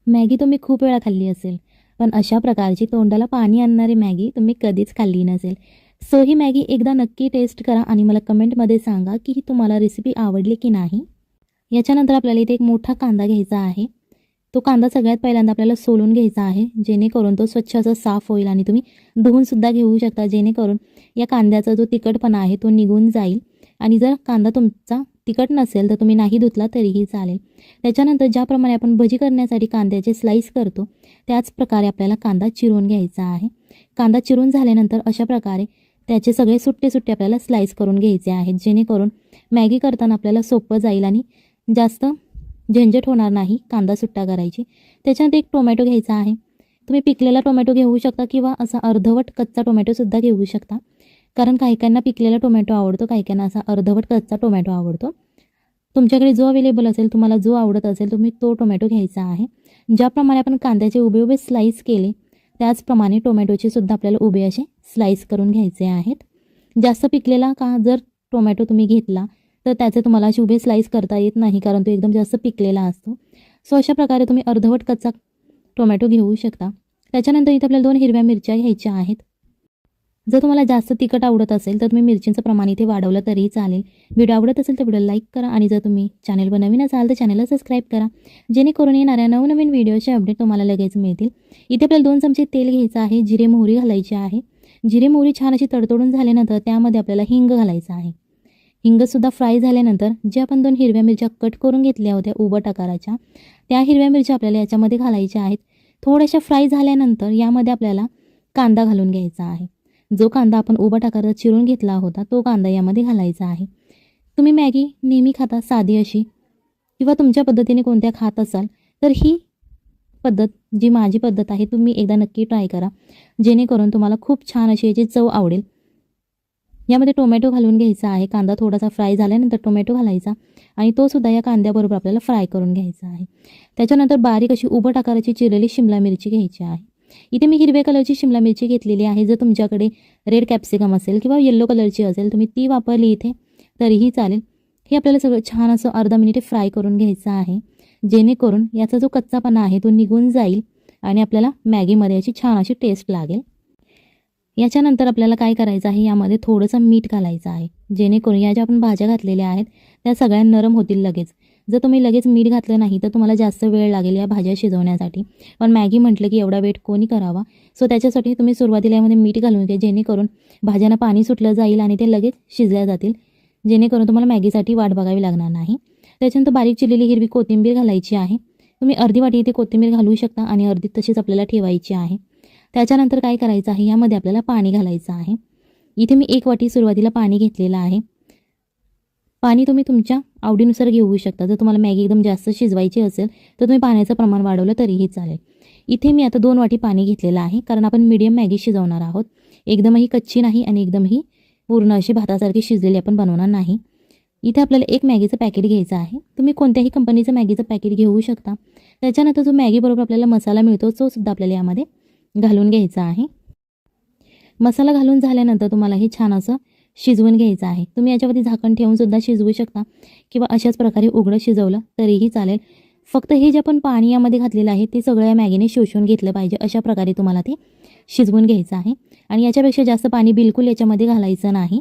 Maggi तुम्ही खूप वेळा खाल्ली असेल, पण अशा प्रकारची तोंडाला पाणी आणणारी मॅगी तुम्ही कधीच खाल्ली नसेल. सो ही मॅगी एकदा नक्की टेस्ट करा आणि मला कमेंटमध्ये सांगा की ही तुम्हाला रेसिपी आवडली की नाही. याच्यानंतर आपल्याला इथे एक मोठा कांदा घ्यायचा आहे. तो कांदा सगळ्यात पहिल्यांदा आपल्याला सोलून घ्यायचा आहे, जेणेकरून तो स्वच्छ असा साफ होईल आणि तुम्ही धुवूनसुद्धा घेऊ शकता, जेणेकरून या कांद्याचा जो तिखटपणा आहे तो निघून जाईल. आणि जर कांदा तुमचा तिखट नसेल तर तुम्ही नाही धुतला तरीही चालेल. त्याच्यानंतर ज्याप्रमाणे आपण भजी करण्यासाठी कांद्याचे स्लाईस करतो त्याच प्रकारे आपल्याला कांदा चिरून घ्यायचा आहे. कांदा चिरून झाल्यानंतर अशा प्रकारे त्याचे सगळे सुट्टे सुट्टे आपल्याला स्लाईस करून घ्यायचे आहेत, जेणेकरून मॅगी करताना आपल्याला सोपं जाईल आणि जास्त झंझट होणार नाही कांदा सुट्टा करायची. त्याच्यानंतर एक टोमॅटो घ्यायचा आहे. तुम्ही पिकलेला टोमॅटो घेऊ शकता किंवा असा अर्धवट कच्चा टोमॅटोसुद्धा घेऊ शकता, कारण काही काहींना पिकलेला टोमॅटो आवडतो, काही काहींना असा अर्धवट कच्चा टोमॅटो आवडतो. तुमच्याकडे जो अवेलेबल असेल, तुम्हाला जो आवडत असेल तुम्ही तो टोमॅटो घ्यायचा आहे. ज्याप्रमाणे आपण कांद्याचे उभे उभे स्लाईस केले त्याचप्रमाणे टोमॅटोचे सुद्धा आपल्याला उभे असे स्लाईस करून घ्यायचे आहेत. जास्त पिकलेला का जर टोमॅटो तुम्ही घेतला तर त्याचे तुम्हाला असे उभे स्लाईस करता येत नाही, कारण तो एकदम जास्त पिकलेला असतो. सो अशा प्रकारे तुम्ही अर्धवट कच्चा टोमॅटो घेऊ शकता. त्याच्यानंतर इथे आपल्याला 2 हिरव्या मिरच्या घ्यायच्या आहेत. जर तुम्हाला जास्त तिखट आवडत असेल तर तुम्ही मिरचींचं प्रमाण इथे वाढवलं तरीही चालेल. व्हिडिओ आवडत असेल तर व्हिडिओला लाईक करा आणि जर तुम्ही चॅनलवर नवीन असाल तर चॅनलला सबस्क्राईब करा, जेणेकरून येणाऱ्या नवनवीन व्हिडिओचे अपडेट तुम्हाला लगेच मिळतील. इथे आपल्याला 2 चमचे तेल घ्यायचं आहे. जिरे मोहरी घालायची आहे. जिरे मोहरी छान अशी तडतडून झाल्यानंतर त्यामध्ये आपल्याला हिंग घालायचं आहे. हिंगसुद्धा फ्राय झाल्यानंतर जे आपण 2 हिरव्या मिरच्या कट करून घेतल्या होत्या उभट आकाराच्या, त्या हिरव्या मिरच्या आपल्याला याच्यामध्ये घालायच्या आहेत. थोड्याशा फ्राय झाल्यानंतर यामध्ये आपल्याला कांदा घालून घ्यायचा आहे. जो कांदा आपण उभट आकारात चिरून घेतला होता तो कांदा यामध्ये घालायचा आहे. तुम्ही मॅगी नेहमी खाता साधी अशी किंवा तुमच्या पद्धतीने कोणत्या खात असाल तर ही पद्धत जी माझी पद्धत आहे तुम्ही एकदा नक्की ट्राय करा, जेणेकरून तुम्हाला खूप छान अशी याची चव आवडेल. यामध्ये टोमॅटो घालून घ्यायचा आहे. कांदा थोडासा फ्राय झाल्यानंतर टोमॅटो घालायचा आणि तो सुद्धा या कांद्याबरोबर आपल्याला फ्राय करून घ्यायचा आहे. त्याच्यानंतर बारीक अशी उभट आकाराची चिरलेली शिमला मिरची घ्यायची आहे. इथे मी हिरव्या कलरची शिमला मिरची घेतलेली आहे. जर तुमच्याकडे रेड कॅप्सिकम असेल किंवा येलो कलरची असेल तुम्ही ती वापरली इथे तरीही चालेल. हे आपल्याला सगळं छान असं अर्धा मिनिट फ्राय करून घ्यायचं आहे, जेणेकरून याचा जो कच्चापणा आहे तो निघून जाईल आणि आपल्याला मॅगीमध्ये याची छान अशी टेस्ट लागेल. याच्यानंतर आपल्याला काय करायचं आहे, यामध्ये थोडंसं मीठ घालायचं आहे, जेणेकरून या ज्या आपण भाज्या घातलेल्या आहेत त्या सगळ्या नरम होतील लगेच. जर तुम्ही लगेच मीठ घातलं नाही तर तुम्हाला जास्त वेळ लागेल या भाज्या शिजवण्यासाठी, पण मॅगी म्हटलं की एवढा वेट कोणी करावा. सो त्याच्यासाठी तुम्ही सुरुवातीला यामध्ये मीठ घालून घ्या, जेणेकरून भाज्यांना पाणी सुटलं जाईल आणि ते लगेच शिजल्या जातील, जेणेकरून तुम्हाला मॅगीसाठी वाट बघावी लागणार नाही. त्याच्यानंतर बारीक चिरलेली हिरवी कोथिंबीर घालायची आहे. तुम्ही अर्धी वाटी इथे कोथिंबीर घालू शकता आणि अर्धी तशीच आपल्याला ठेवायची आहे. त्याच्यानंतर काय करायचं आहे, यामध्ये आपल्याला पाणी घालायचं आहे. इथे मी 1 वाटी सुरुवातीला पाणी घेतलेलं आहे. पाणी तुम्ही तुमच्या आवडीनुसार घेऊ शकता. जर तुम्हाला मॅगी एकदम जास्त शिजवायची असेल तर तुम्ही पाण्याचं प्रमाण वाढवलं तरीही चालेल. इथे मी आता 2 वाटी पाणी घेतलेलं आहे, कारण आपण मीडियम मॅगी शिजवणार आहोत. एकदमही कच्ची नाही आणि एकदमही पूर्ण अशी भातासारखी शिजलेली आपण बनवणार नाही. इथे आपल्याला 1 मॅगीचं पॅकेट घ्यायचं आहे. तुम्ही कोणत्याही कंपनीचं मॅगीचं पॅकेट घेऊ शकता. त्याच्यानंतर जो मॅगीबरोबर आपल्याला मसाला मिळतो तो सुद्धा आपल्याला यामध्ये घालून घ्यायचा आहे. मसाला घालून झाल्यानंतर तुम्हाला हे छान असं शिजवून घ्यायचं आहे. तुम्ही याच्यावरती झाकण ठेवून सुद्धा शिजवू शकता किंवा अशाच प्रकारे उघडं शिजवलं तरीही चालेल. फक्त हे जे आपण पाणी यामध्ये घातलेलं आहे ते सगळं या मॅगीने शोषून घेतलं पाहिजे. अशा प्रकारे तुम्हाला ते शिजवून घ्यायचं आहे आणि याच्यापेक्षा जास्त पाणी बिलकुल याच्यामध्ये घालायचं नाही.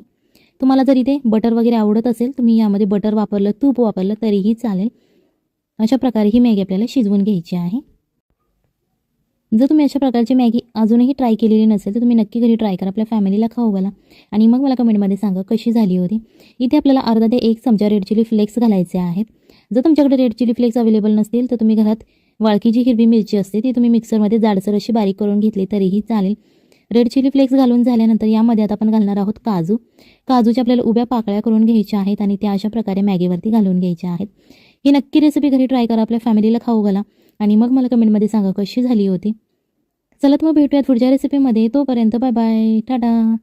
तुम्हाला जर इथे बटर वगैरे आवडत असेल तुम्ही यामध्ये बटर वापरलं, तूप वापरलं तरीही चालेल. अशा प्रकारे ही मॅगी आपल्याला शिजवून घ्यायची आहे. जर तुम्ही अशा प्रकारची मॅगी अजूनही ट्राय केलेली नसेल तर तुम्ही नक्की घरी ट्राय करा, आपल्या फॅमिलीला खाऊ घाला आणि मग मला कमेंटमध्ये सांगा कशी झाली होती. इथे आपल्याला अर्धा ते 1 चमचा रेड चिली फ्लेक्स घालायचे आहेत. जर तुमच्याकडे रेड चिली फ्लेक्स अवेलेबल नसतील तर तुम्ही घरात वाळकी जी हिरवी मिरची असते ती तुम्ही मिक्सरमध्ये जाडसर अशी बारीक करून घेतली तरीही चालेल. रेड चिली फ्लेक्स घालून झाल्यानंतर यामध्ये आता आपण घालणार आहोत काजू. काजूच्या आपल्याला उभ्या पाकळ्या करून घ्यायच्या आहेत आणि त्या अशा प्रकारे मॅगीवरती घालून घ्यायच्या आहेत. ही नक्की रेसिपी घरी ट्राय करा, आपल्या फॅमिलीला खाऊ घाला आणि मग मला कमेंटमध्ये सांगा कशी झाली होती. चला तर मग भेटूयात पुढच्या रेसिपीमध्ये. तोपर्यंत बाय बाय, टाटा.